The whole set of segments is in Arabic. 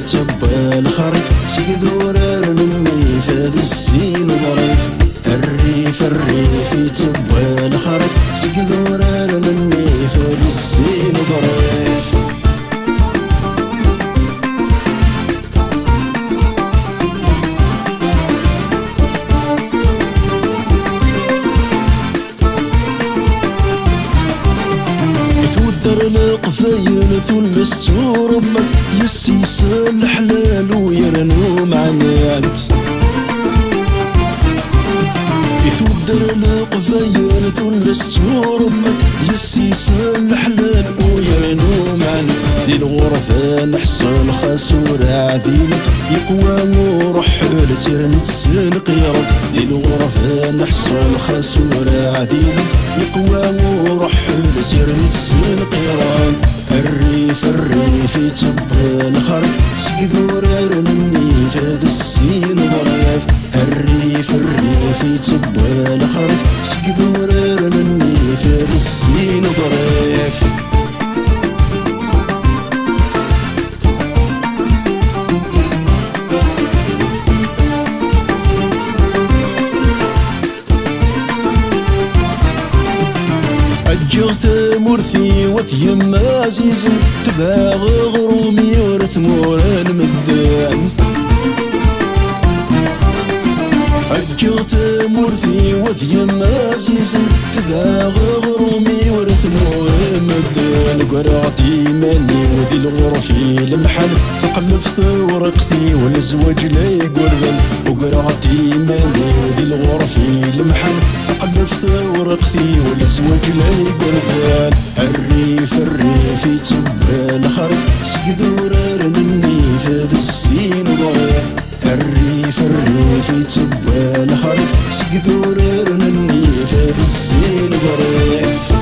تبا الخريف سيدورار مني فهاد الزين ظريف الريف الريف تبا الخريف سيدورار مني فهاد الزين ظريف القفاين ثل السورمات يسيس الحلال ويرنو معنات يثودر القفاين ثل السورمات يسيس الحلال ويرنو معنات ذي الغرفة نحصل خاسور عديمة يقوى وروح لترنت القيرات ذي الغرفة نحصل خاسور عديمة يقوى وروح لترنت القيرات الريف الريف تبا الخريف سيدورار مني فهاد الزين ظريف الريف الريف تبا الخريف سيدورار مني فهاد الزين ظريف جغت مرثي وثيم عزيز تباغ غرومي ورث موران مدان جغت مرثي وثيم عزيز تباغ غرومي ورث موران مدان قرعتي ماني وذي الغرفي المحل فقلفت ورقتي والزواج لا يقربن وقرعتي ماني وذي الغرفي المحل فقلفت ورقتي والزواج لا يقربن الريف الريف تبا الخريف سيدورار مني فهاد الزين ظريف الريف الريف تبا الخريف سيدورار مني فهاد الزين ظريف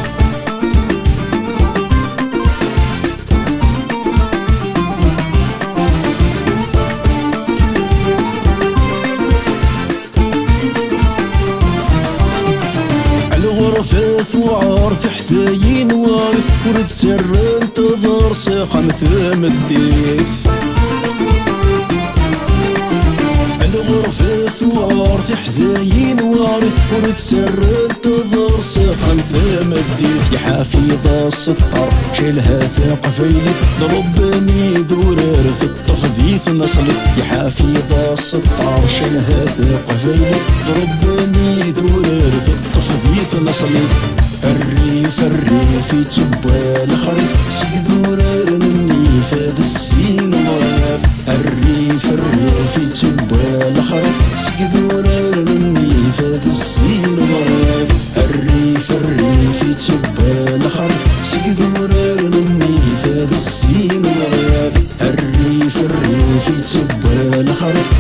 غرفة وعار تحتاين وارث ورد سر انتظر ساقم ثم الديف الغرفة وعار تحتاين وارث ورد سر انتظر ساقم ثم الديف يا حفيظ السطر شيلها ثاق فيلف ضربني ذرار في التفضيث نصلي يا حفيظ السطر شيلها ثاق فيلف ضربني ذرار في التفضيث نصلي الريف الريف تبا الخريف سيدورار مني فهاد الزين ظريف الريف الريف تبا الخريف سيدورار مني فهاد الزين ظريف الريف الريف تبا الخريف سيدورار مني فهاد الزين ظريف الريف الريف تبا الخريف